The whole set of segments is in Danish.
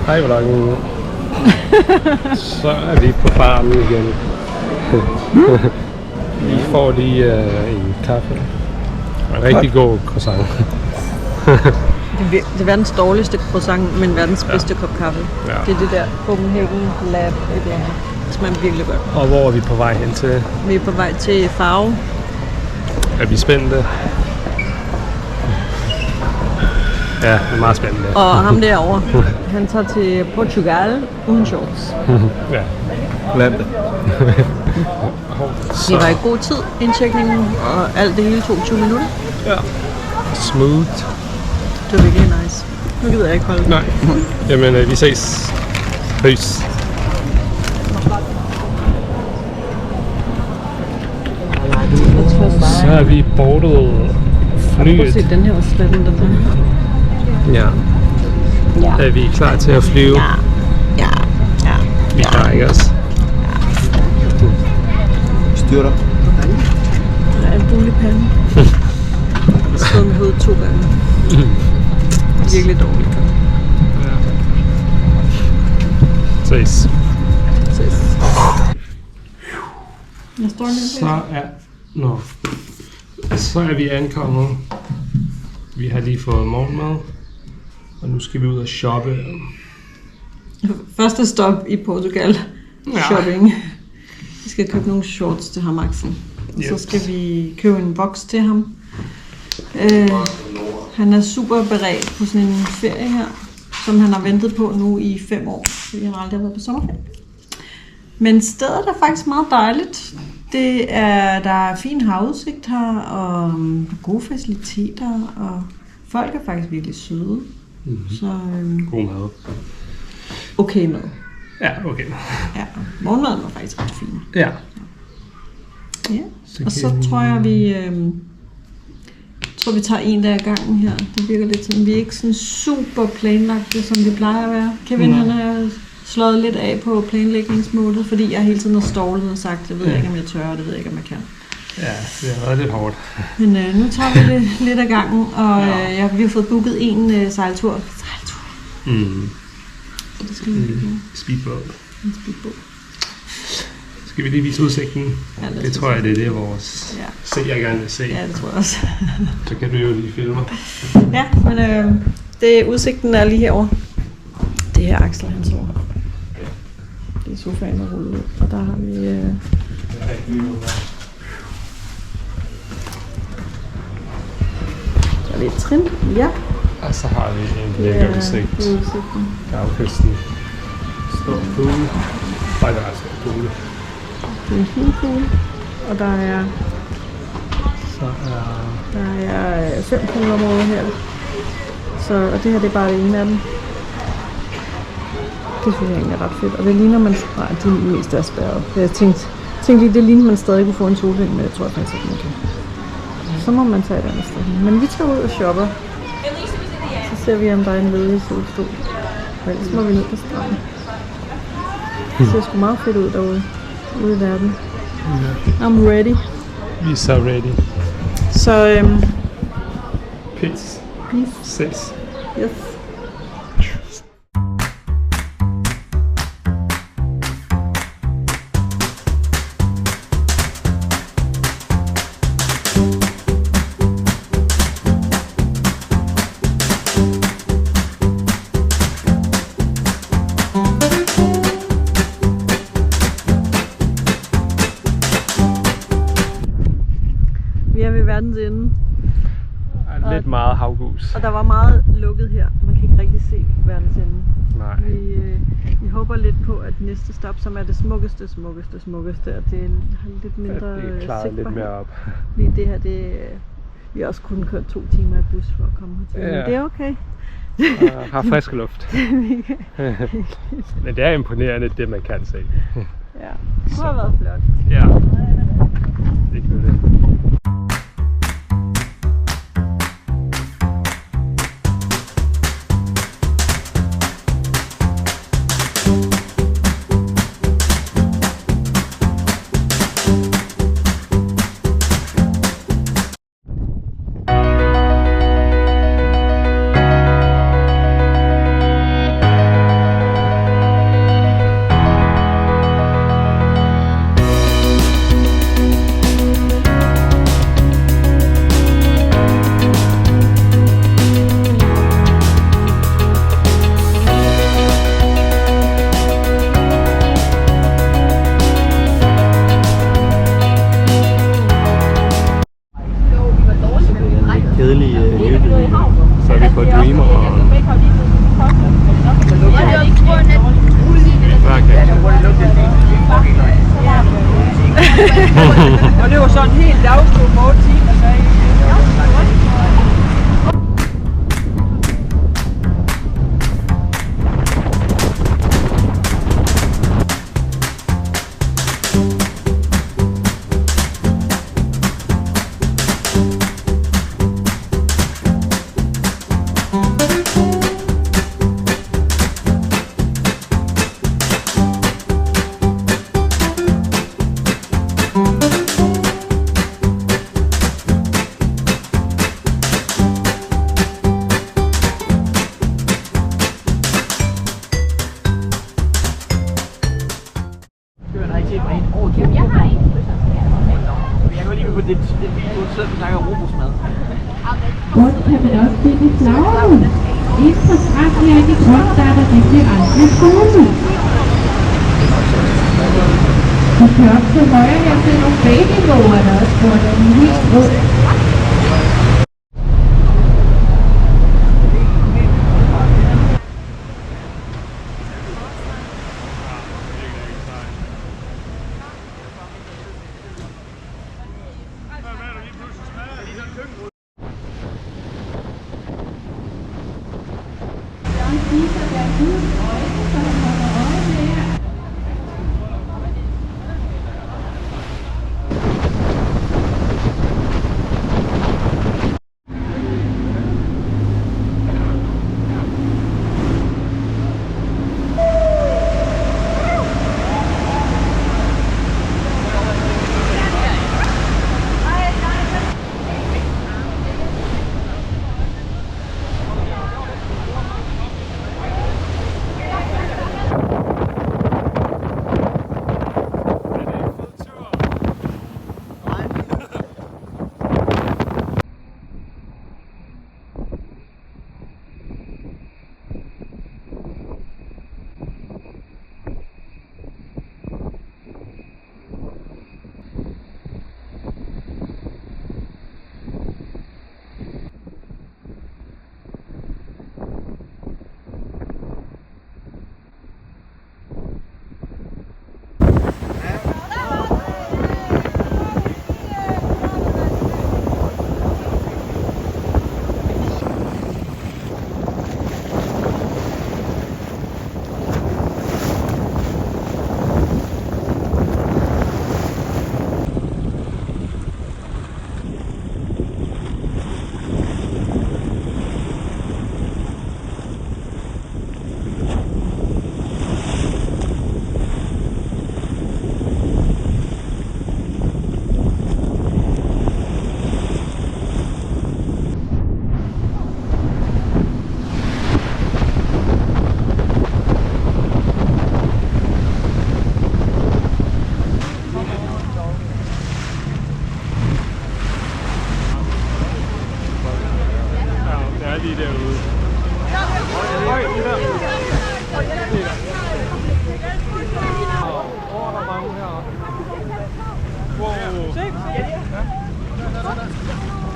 Hej vloggen. Så er vi på farmen igen. Vi får lige en kaffe og en rigtig god croissant. Det er verdens dårligste croissant, men verdens bedste kop kaffe. Ja. Det er det der Copenhagen Lab. Det smager virkelig godt. Og hvor er vi på vej hen til? Vi er på vej til Farve. Er vi spændte? Ja, det er meget spændende. Og ham derovre, han tager til Portugal uden shorts. Ja, blandt det. Vi var i god tid, indtjekningen, og alt det hele tog 20 minutter. Ja. Smooth. Det var virkelig nice. Nu gider jeg ikke holde. Nej. Jamen, vi ses. Peace. Så er vi bordet flyet. Prøv at se, den her var spændende, den her. Ja. Ja. Er vi klar til at flyve? Ja. Vi er klar, ikke også? Styr dig. Der er en bule i panden. Jeg stod med hovedet 2 gange. Virkelig dårligt. Ja. Ses. Jeg står Så er vi ankommet. Vi har lige fået morgenmad. Og nu skal vi ud og shoppe. Første stop i Portugal. Ja. Shopping. Vi skal købe nogle shorts til ham, Axel. Og så skal vi købe en boks til ham. Han er super beredt på sådan en ferie her, som han har ventet på nu i 5 år, fordi han aldrig har været på sommerferie. Men stedet er faktisk meget dejligt. Der er fin havudsigt her, og gode faciliteter, og folk er faktisk virkelig søde. Mm-hmm. Så God mad. okay mad. Ja, okay. Ja, morgenmaden var faktisk ret fin. Ja. Ja, og så tror jeg, vi tager en dag ad gangen her. Det virker lidt sådan, vi er ikke sådan super planlagte, som vi plejer at være. Kevin, han er slået lidt af på planlægningsmålet, fordi jeg hele tiden har stålet og sagt, jeg ved ikke, om jeg tør, og det ved jeg ikke, om jeg kan. Ja, det har været lidt hårdt. Men nu tager vi lidt ad gangen, og vi har fået booket en sejltur. Mm. Så det skal vi Speedboat. en speedboat. Skal vi lige vise udsigten? Ja, det tror jeg, det er det, vores seere gerne vil se. Ja, det tror jeg også. Så kan du jo lige filme. Ja, men udsigten er lige herovre. Det her Axel, han sover. Det er sofaen, der ruller ud. Og der har vi... Så er det et trin. Ja. Og så har vi en lækker udsigt. Gavkysten. Stor pool. Nej, der er stor pool. Det er en fin pool. Og der er... Der er 5 poolområder her. Og det her det er bare det ene af dem. Det synes jeg egentlig er ret fedt. Og det ligner man... Nej, de mest er spærret. Jeg tænkte lige, det ligner man stadig kunne få en solseng, men jeg tror faktisk ikke, man kan. Så må man tage et andet sted. Men vi tager ud og shopper. Så ser vi, om der er en ledig solstol. Og ellers må vi ned på stranden. Det ser sgu meget fedt ud derude. Ude i verden. I'm ready. Vi er så ready. Så Peace. Ses. Yes. Vi er ved verdens ende. Lidt meget havgus. Og der var meget lukket her. Man kan ikke rigtig se verdens ende. Nej. Vi håber lidt på, at næste stop, som er det smukkeste, at det har lidt mindre det er klaret lidt mere op. Lige det her, vi har også kun kørt 2 timer i bus for at komme hertil. Ja. Men det er okay. Har frisk luft. Men det er imponerende, det man kan se. Ja, det har været flot. Ja, det kan det. kedelige nyhedsvideo. Så er vi på Dreamer og... Og det var sådan en helt dagstur på 8 timer, sagde I. Rundt kan man også finde flagermus. Inden for strandhjørnet rundt, der er der rigtig andre fugle. Du kan op til højre her til nogle babymåger, der også går der helt rundt. Lige derude.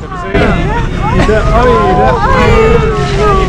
Kan vi se? Der. Øj, der.